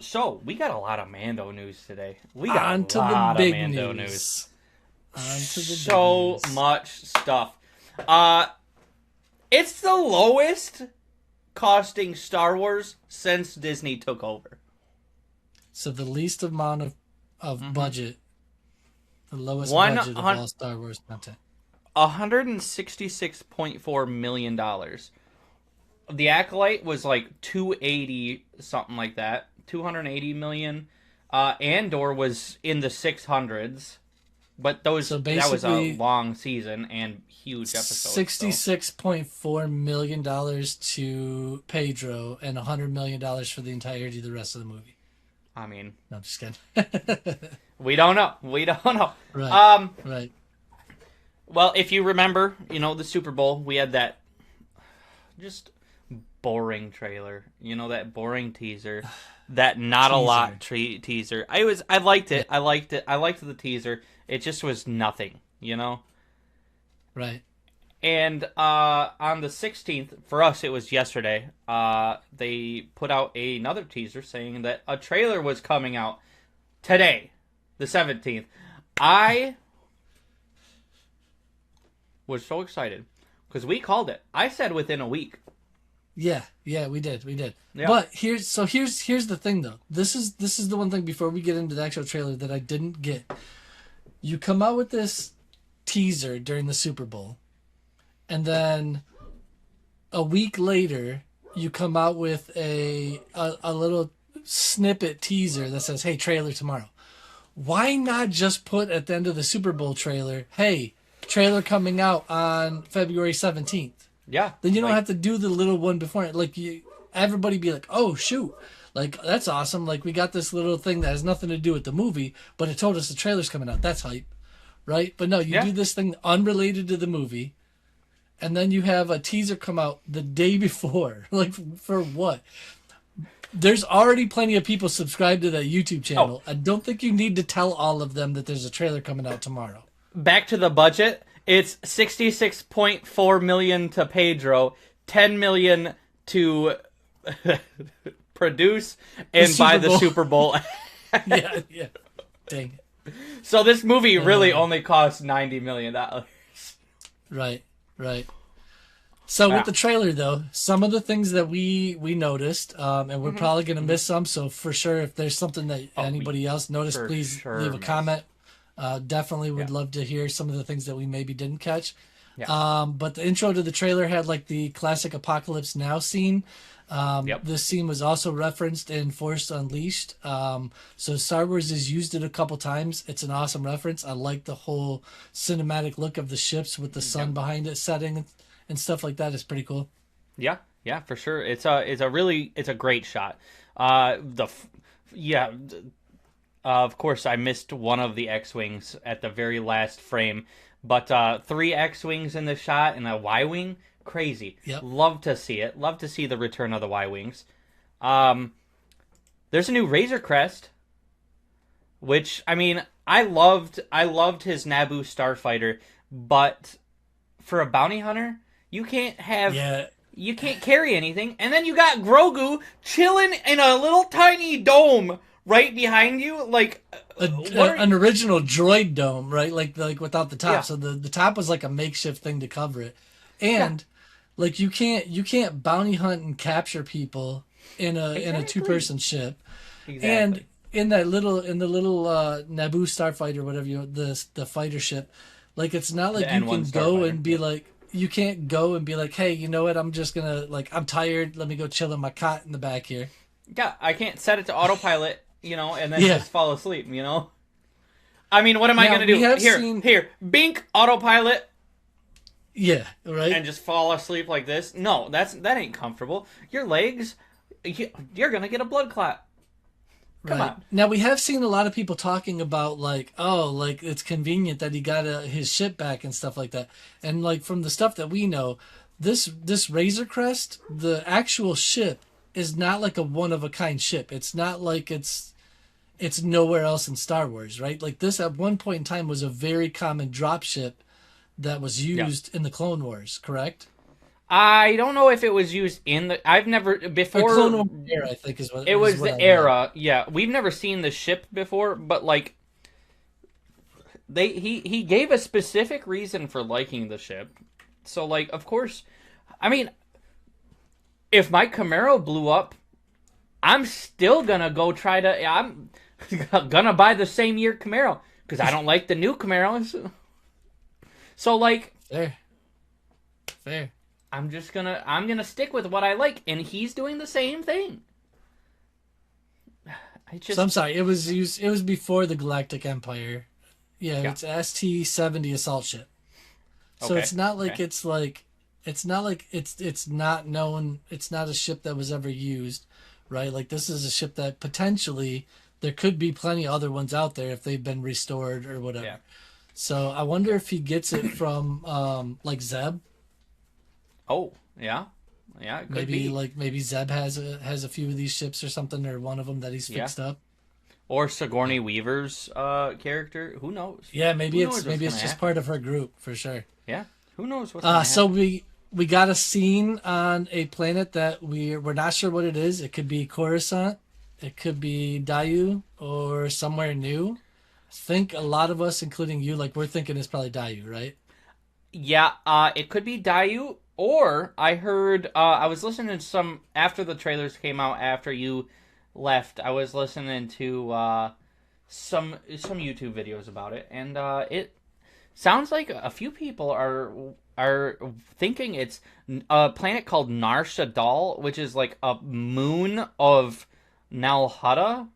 So, we got a lot of Mando news today. We got On a to the lot of big Mando news. news. On to the big So news. much stuff. Uh, it's the lowest costing Star Wars since Disney took over. So the least amount of budget, the lowest One budget of hun- all Star Wars content. $166.4 million. The Acolyte was like 280 something like that. 280 million. Andor was in the 600s. But that was a long season and huge episodes. $66.4 million to Pedro and $100 million for the entirety of the rest of the movie. I mean, No, I'm just kidding. we don't know. We don't know. Right. Right. Well, if you remember, the Super Bowl, we had that just boring trailer. That boring teaser. That not a lot teaser. I liked it. I liked it. I liked the teaser. It just was nothing, Right. And on the 16th, for us it was yesterday, they put out another teaser saying that a trailer was coming out today, the 17th. I was so excited because we called it. I said within a week. Yeah, we did. Yeah. But here's the thing though. This is the one thing before we get into the actual trailer that I didn't get. You come out with this teaser during the Super Bowl, and then a week later you come out with a little snippet teaser that says, "Hey, trailer tomorrow." Why not just put at the end of the Super Bowl trailer, "Hey, trailer coming out on February 17th." Yeah. Then you don't have to do the little one before it. Like everybody be like, "Oh shoot, like that's awesome! Like we got this little thing that has nothing to do with the movie, but it told us the trailer's coming out. That's hype, right?" But no, you do this thing unrelated to the movie, and then you have a teaser come out the day before. Like for what? There's already plenty of people subscribed to that YouTube channel. I don't think you need to tell all of them that there's a trailer coming out tomorrow. Back to the budget. It's $66.4 million to Pedro, $10 million to produce and buy the Super Bowl. yeah. Dang it. So this movie really only cost $90 million. Right. So with the trailer, though, some of the things that we noticed, and we're probably going to miss some. So for sure, if there's something that anybody else noticed, please leave a comment. Definitely would love to hear some of the things that we maybe didn't catch. Yeah. But the intro to the trailer had like the classic Apocalypse Now scene. This scene was also referenced in Force Unleashed. So Star Wars has used it a couple times. It's an awesome reference. I like the whole cinematic look of the ships with the sun behind it setting and stuff like that. It's pretty cool. Yeah, for sure. It's a great shot. Of course, I missed one of the X-Wings at the very last frame. But 3 X-Wings in the shot and a Y-Wing, crazy. Yep. Love to see it. Love to see the return of the Y-Wings. There's a new Razor Crest, which, I mean, I loved his Naboo starfighter, but for a bounty hunter, you can't carry anything. And then you got Grogu chilling in a little tiny dome right behind you, like an original droid dome, right? Like without the top. Yeah. So the top was like a makeshift thing to cover it, and like you can't bounty hunt and capture people in a 2-person ship, and in the little Naboo starfighter, whatever the fighter ship, like it's not like you can go and be like. You can't go and be like, "Hey, you know what? I'm just gonna I'm tired. Let me go chill in my cot in the back here." Yeah, I can't set it to autopilot. And then just fall asleep, I mean, what am I going to do? Here, bink, autopilot. Yeah, right. And just fall asleep like this? No, that ain't comfortable. Your legs, you're going to get a blood clot. Come on. Now, we have seen a lot of people talking about, it's convenient that he got his ship back and stuff like that. And, from the stuff that we know, this Razor Crest, the actual ship, is not like a one-of-a-kind ship. It's not like it's nowhere else in Star Wars, right? Like this at one point in time was a very common dropship that was used in the Clone Wars, correct? I don't know if it was used in the. I've never Or before. Clone Wars era, I think It was what the I read. era. Yeah, we've never seen the ship before, but like he gave a specific reason for liking the ship. So like, of course, I mean, if my Camaro blew up, I'm still gonna go try to. I'm gonna buy the same year Camaro because I don't like the new Camaros. So like, Fair, fair. I'm gonna stick with what I like, and he's doing the same thing. I So I'm just sorry. It was before the Galactic Empire. Yeah, yeah. it's ST-70 assault ship. So Okay. it's not like Okay. it's not known. It's not a ship that was ever used, right? Like this is a ship that potentially there could be plenty of other ones out there if they've been restored or Yeah. whatever. So I wonder Yeah. if he gets it from like Zeb. Oh, yeah. Yeah, it could be. Maybe Zeb has a few of these ships or something, or one of them that he's Yeah. fixed up. Or Sigourney Weaver's character. Who knows? Yeah, Who knows what's maybe gonna it's just happen? part of her group for sure. Yeah. Who knows what's gonna So happen? we got a scene on a planet that we're not sure what it is. It could be Coruscant, it could be Dayu, or somewhere new. I think a lot of us, including you, like we're thinking it's probably Dayu, right? Yeah, it could be Dayu, or I heard I was listening to some after the trailers came out after you left. I was listening to some YouTube videos about it, and it sounds like a few people are thinking it's a planet called Nar Shaddaa, which is like a moon of Nalhutta,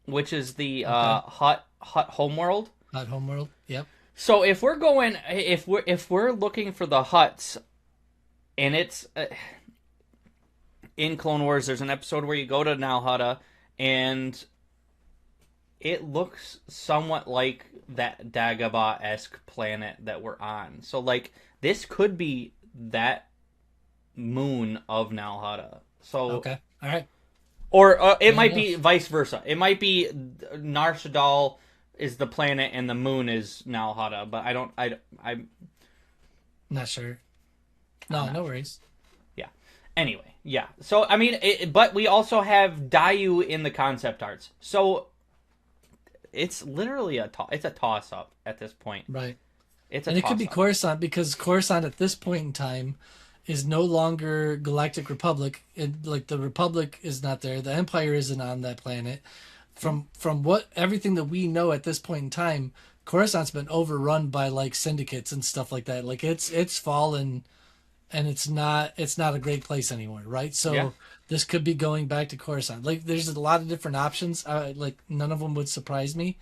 which is the Okay. Hut homeworld. Not Homeworld. Yep. So if we're looking for the huts, and it's in Clone Wars, there's an episode where you go to Nalhutta, and it looks somewhat like that Dagobah esque planet that we're on. So like this could be that moon of Nalhutta. So Okay. All right. or it Fair might be enough. vice versa. It might be Nar Shaddaa is the planet and the moon is Nalhutta, but I don't. I Not sure. I'm No, not no sure. worries. Yeah. Anyway, yeah. So I mean, but we also have Dayu in the concept arts. So it's literally it's a toss up at this point. Right. It's a And it could toss be up. Coruscant because Coruscant at this point in time is no longer Galactic Republic. Like the Republic is not there. The Empire isn't on that planet. From what everything that we know at this point in time, Coruscant's been overrun by like syndicates and stuff like that. Like it's fallen and it's not a great place anymore, right? Yeah. So this could be going back to Coruscant. Like there's a lot of different options. Like none of them would surprise me,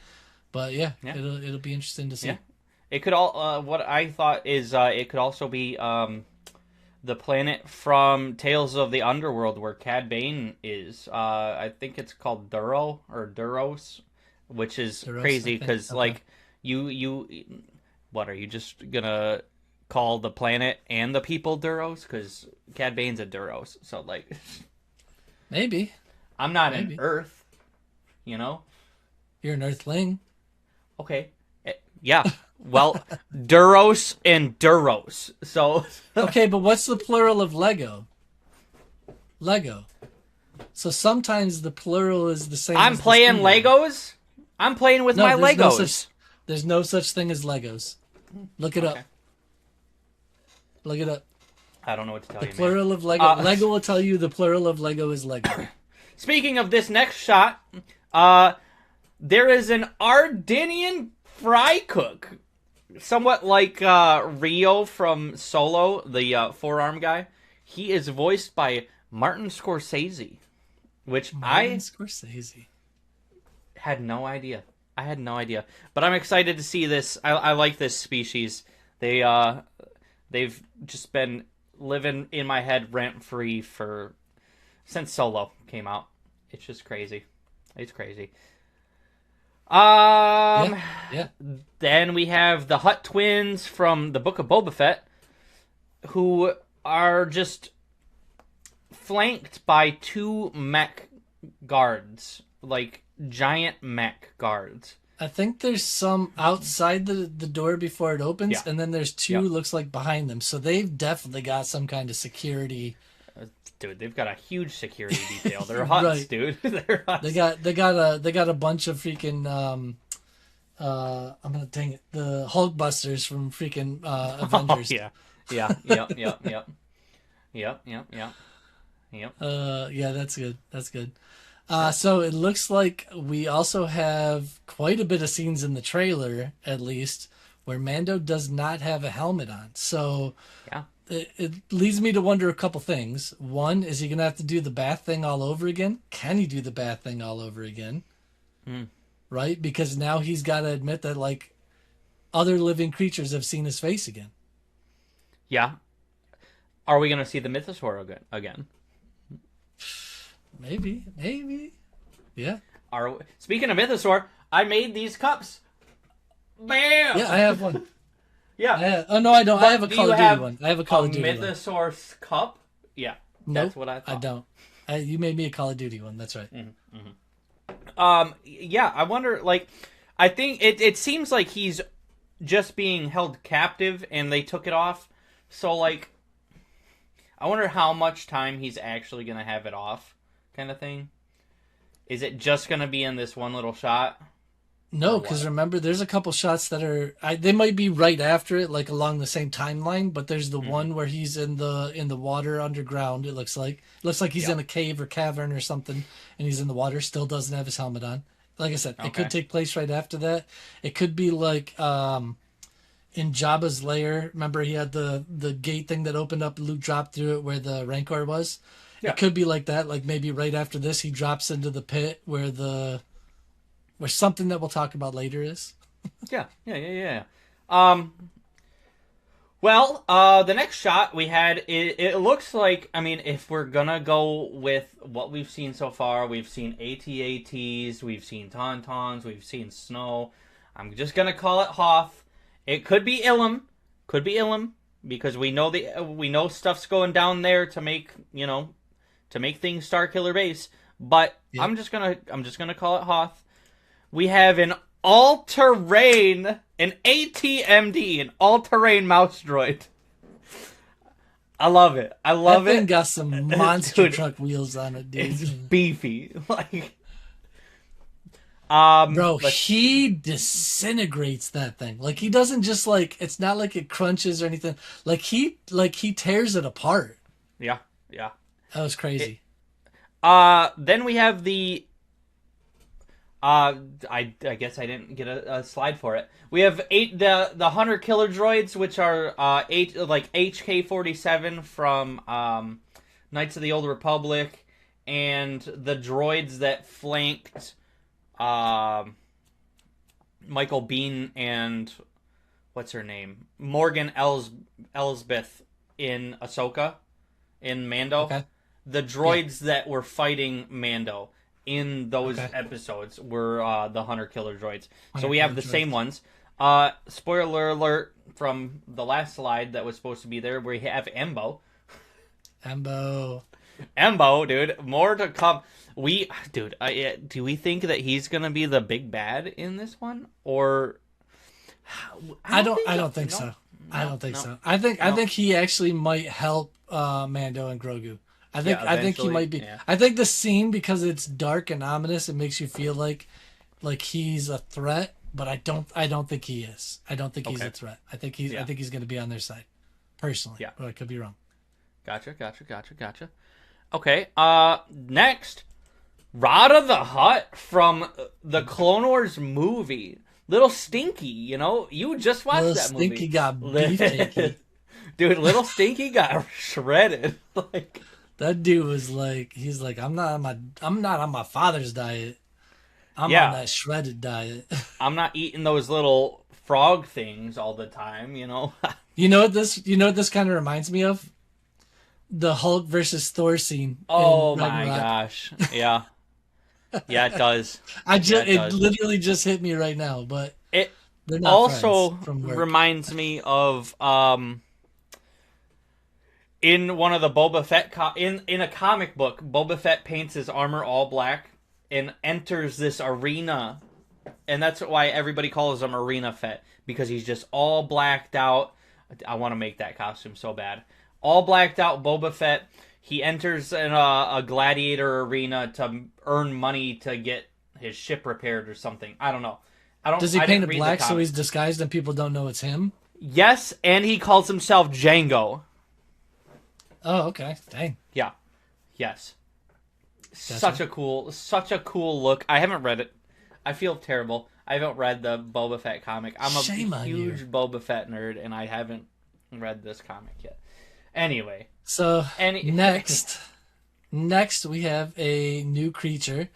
but yeah, Yeah. it'll be interesting to Yeah. see. It could all. What I thought is it could also be the planet from Tales of the Underworld where Cad Bane is. I think it's called Duro or Duros, which is Duros, I crazy think. because Okay. like you, what are you just gonna call the planet and the people Duros? Because Cad Bane's a Duros, so like Maybe. I'm not an Maybe. Earth, you know. You're an Earthling. Okay, yeah. Well, Duros and Duros. So Okay, but what's the plural of Lego? Lego. So sometimes the plural is the same I'm as the playing singular. Legos. I'm playing with No, my Legos. there's no such thing as Legos. Look it up. Okay. Look it up. I don't know what to tell The you, man. plural of Lego. Lego will tell you the plural of Lego is Lego. Speaking of this next shot, there is an Ardenian fry cook, somewhat like Rio from Solo, the forearm guy. He is voiced by Martin Scorsese, which Martin I Scorsese. had no idea. I had no idea, but I'm excited to see this. I like this species. They've just been living in my head rent free for since Solo came out. It's just crazy. It's crazy. Yeah, yeah. Then we have the Hutt twins from the Book of Boba Fett, who are just flanked by two mech guards, like giant mech guards. I think there's some outside the door before it opens, Yeah. and then there's two Yep. looks like behind them. So they've definitely got some kind of security. Dude, they've got a huge security detail. They're huts, Right. dude. They're huts. They got a bunch of freaking I'm gonna dang it, the Hulk Busters from freaking Oh Avengers. yeah, yeah, yep, yep, yep, yep, yep, yep, yep. Yeah, that's good. That's good. So it looks like we also have quite a bit of scenes in the trailer, at least, where Mando does not have a helmet on. So Yeah. it leads me to wonder a couple things. One, is he going to have to do the bath thing all over again? Can he do the bath thing all over again? Right? Because now he's got to admit that, like, other living creatures have seen his face again. Yeah. Are we gonna see the mythosaur again? Maybe. Yeah. Speaking of mythosaur, I made these cups. Bam. Yeah, I have one. Yeah. Oh, no, I don't. I have a Do Call you of Duty have one. I have a Call of Duty one. mythosaur cup? Yeah. Nope, That's what I thought. I don't. You made me a Call of Duty one. That's right. Yeah, I wonder, like, I think it seems like he's just being held captive and they took it off. So, like, I wonder how much time he's actually going to have it off, kind of thing. Is it just going to be in this one little shot? No, because remember, there's a couple shots that are they might be right after it, like along the same timeline. But there's the one where he's in the water underground. It looks like he's in a cave or cavern or something, and he's in the water. Still doesn't have his helmet on. Like I said, it could take place right after that. It could be like in Jabba's lair. Remember, he had the gate thing that opened up. Luke dropped through it where the Rancor was. Yeah. It could be like that. Like maybe right after this, he drops into the pit where something that we'll talk about later is. Yeah. Well, the next shot we had, it looks like, I mean, if we're gonna go with what we've seen so far, we've seen AT-ATs, we've seen Tauntauns, we've seen Snow. I'm just gonna call it Hoth. It could be Ilum, because we know stuff's going down there to make things Starkiller Base. But yep. I'm just gonna call it Hoth. We have an all-terrain, an ATMD, an all-terrain mouse droid. I love it. That thing got some monster truck wheels on it, dude. It's beefy. Bro, he disintegrates that thing. Like, he doesn't just, like, it's not like it crunches or anything. Like he tears it apart. Yeah. That was crazy. Then we have the I guess I didn't get a slide for it. We have the hunter killer droids, which are HK-47 from Knights of the Old Republic, and the droids that flanked Michael Biehn and what's her name, Morgan Elsbeth in Ahsoka, in Mando. Okay. The droids that were fighting Mando in those episodes were the hunter-killer droids. So we have the same ones. Spoiler alert from the last slide that was supposed to be there, we have Embo. Embo, dude. More to come. Do we think that he's going to be the big bad in this one? Or... I don't think so. I don't think so. I think he actually might help Mando and Grogu. I think he might be. Yeah. I think the scene, because it's dark and ominous, it makes you feel like he's a threat. But I don't think he is. I don't think he's a threat. I think he's going to be on their side, personally. Yeah, but I could be wrong. Gotcha. Okay. Next, Rada the Hutt from the Clone Wars movie. Little Stinky, you just watched that movie. Stinky got beefcakey. Dude, Little Stinky got shredded. That dude was like, he's like, I'm not on my father's diet. I'm on that shredded diet. I'm not eating those little frog things all the time, You know what this kind of reminds me of? The Hulk versus Thor scene. Oh my gosh. Yeah. Yeah, it does. It literally just hit me right now, but it also reminds me of in one of the Boba Fett in a comic book, Boba Fett paints his armor all black and enters this arena and that's why everybody calls him Arena Fett, because he's just all blacked out. I want to make that costume so bad. All blacked out Boba Fett. He enters in a gladiator arena to earn money to get his ship repaired or something. I don't know. Does he paint it black so he's disguised and people don't know it's him? Yes, and he calls himself Django. Oh, okay. Dang. Yeah. Yes. Gotcha. Such a cool look. I haven't read it. I feel terrible. I haven't read the Boba Fett comic. I'm a huge Boba Fett nerd, and I haven't read this comic yet. Anyway. So, next we have a new creature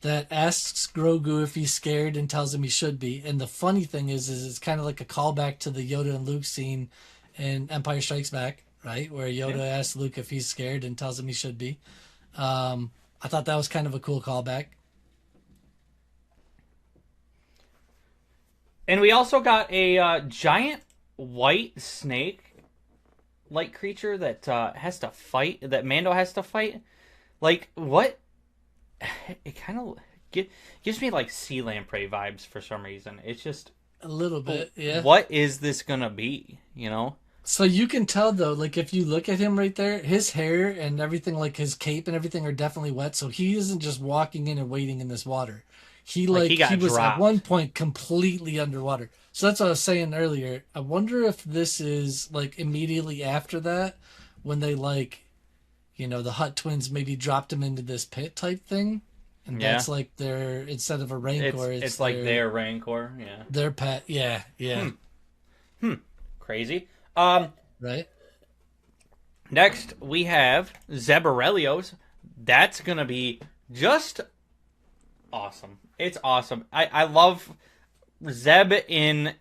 that asks Grogu if he's scared and tells him he should be. And the funny thing is it's kind of like a callback to the Yoda and Luke scene in Empire Strikes Back, right? Where Yoda asks Luke if he's scared and tells him he should be. I thought that was kind of a cool callback. And we also got a giant white snake-like creature that has to fight, that Mando has to fight. Like, what? It kind of gives me, like, Sea Lamprey vibes for some reason. It's just... A little bit, yeah. What is this gonna be, you know? So you can tell, though, like, if you look at him right there, his hair and everything, like, his cape and everything are definitely wet, so he isn't just walking in and wading in this water. He was dropped. At one point completely underwater. So that's what I was saying earlier. I wonder if this is like immediately after that when they like, you know, the Hutt twins maybe dropped him into this pit type thing. And that's like their, instead of a Rancor, it's like their Rancor, yeah. Their pet, yeah. Crazy. Right. Next we have Zeb Orrelios. That's gonna be just awesome. It's awesome. I love Zeb in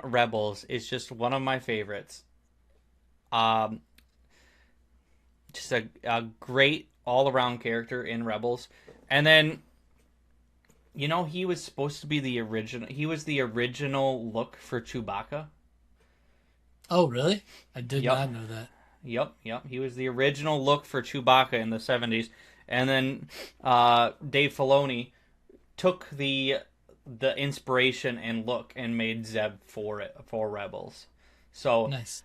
Rebels is just one of my favorites. Just a great all-around character in Rebels. And then, you know, he was supposed to be the original. He was the original look for Chewbacca. Oh, really? I did not know that. Yep. He was the original look for Chewbacca in the 70s. And then Dave Filoni took the inspiration and look and made Zeb for Rebels. So nice.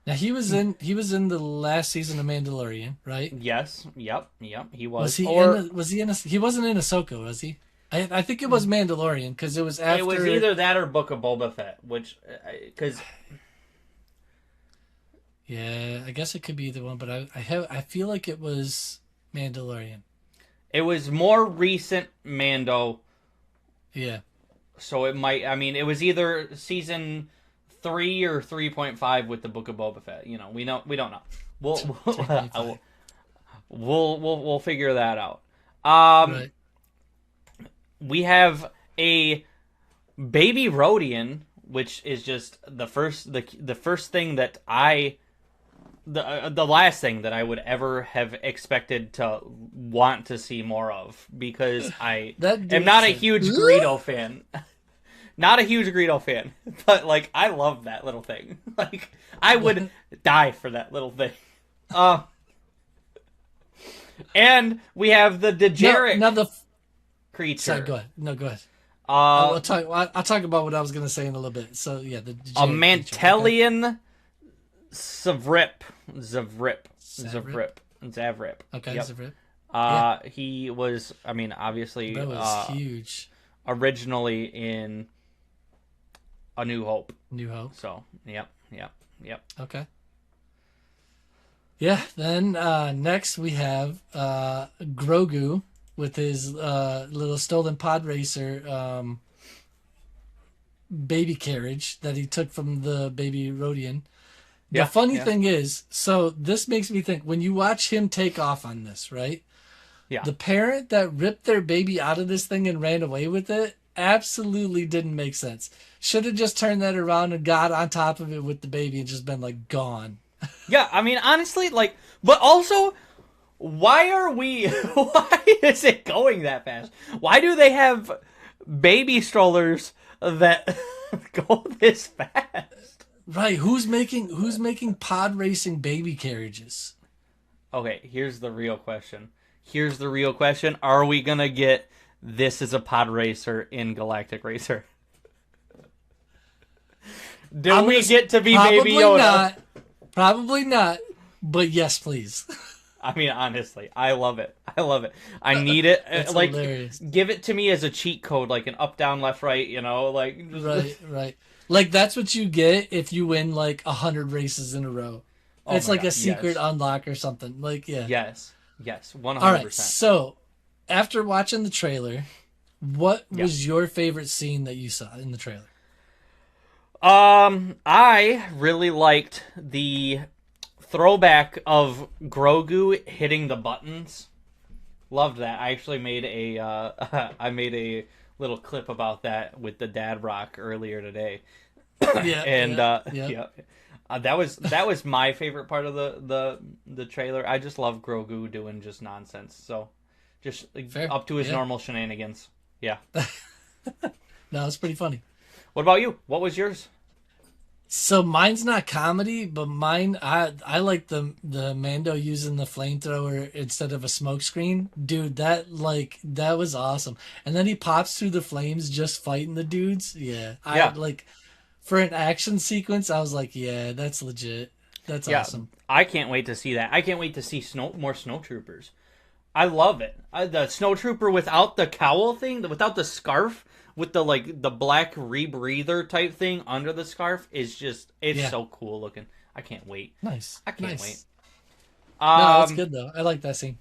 Now he was in the last season of Mandalorian, right? Yes. Yep. He was. He wasn't in Ahsoka, was he? I think it was Mandalorian because it was after. It was either that or Book of Boba Fett, which because. Yeah, I guess it could be either one, but I feel like it was Mandalorian. It was more recent Mando. Yeah. So it might. I mean, it was either season 3 or 3.5 with the Book of Boba Fett. You know, we don't know. We'll figure that out. Right. We have a baby Rodian, which is just the first thing that the last thing that I would ever have expected to want to see more of, because I am not a huge Greedo fan. Not a huge Greedo fan, but like I love that little thing. Like I would die for that little thing. And we have the Dejarik creature. Sorry, go ahead. No, go ahead. I'll talk about what I was going to say in a little bit. So yeah, the Dejarik a Mantelian Zavrip. Okay, yep. Zavrip. He was. I mean, obviously, that was huge. Originally in A New Hope. So, yep. Okay. Yeah. Then next we have Grogu with his little stolen pod racer baby carriage that he took from the baby Rodian. The funny thing is, so this makes me think, when you watch him take off on this, right? Yeah. The parent that ripped their baby out of this thing and ran away with it absolutely didn't make sense. Should have just turned that around and got on top of it with the baby and just been like gone. Yeah, I mean, honestly, like, but also, why is it going that fast? Why do they have baby strollers that go this fast? Right, who's making pod racing baby carriages? Okay, here's the real question. Are we gonna get this is a pod racer in Galactic Racer. Do we get to be Baby Yoda? Not, probably not, but yes, please. I mean, honestly, I love it. I love it. I need it. Like, hilarious. Give it to me as a cheat code, like an up, down, left, right, you know? Like, right. Like, that's what you get if you win, like, 100 races in a row. Oh, it's like a secret unlock or something. Like, yeah. Yes, 100%. All right, so, after watching the trailer, what was your favorite scene that you saw in the trailer? I really liked the throwback of Grogu hitting the buttons. Loved that. I actually made I made a little clip about that with the Dad Rock earlier today. That was my favorite part of the trailer. I just love Grogu doing just nonsense. So just up to his normal shenanigans. Yeah. No, it's pretty funny. What about you? What was yours? So mine's not comedy, but mine I like the Mando using the flamethrower instead of a smoke screen. Dude, that was awesome. And then he pops through the flames just fighting the dudes. Yeah. I like for an action sequence, I was like, yeah, that's legit. That's awesome. I can't wait to see that. I can't wait to see more snowtroopers. I love it. The snowtrooper without the cowl thing, without the scarf, with the the black rebreather type thing under the scarf is just so cool looking. I can't wait. Nice. I can't wait. No, that's good though. I like that scene.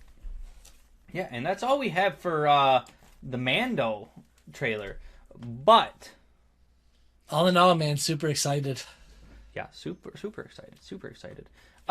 Yeah, and that's all we have for the Mando trailer. But all in all, man, super excited. Yeah, super excited. Super excited.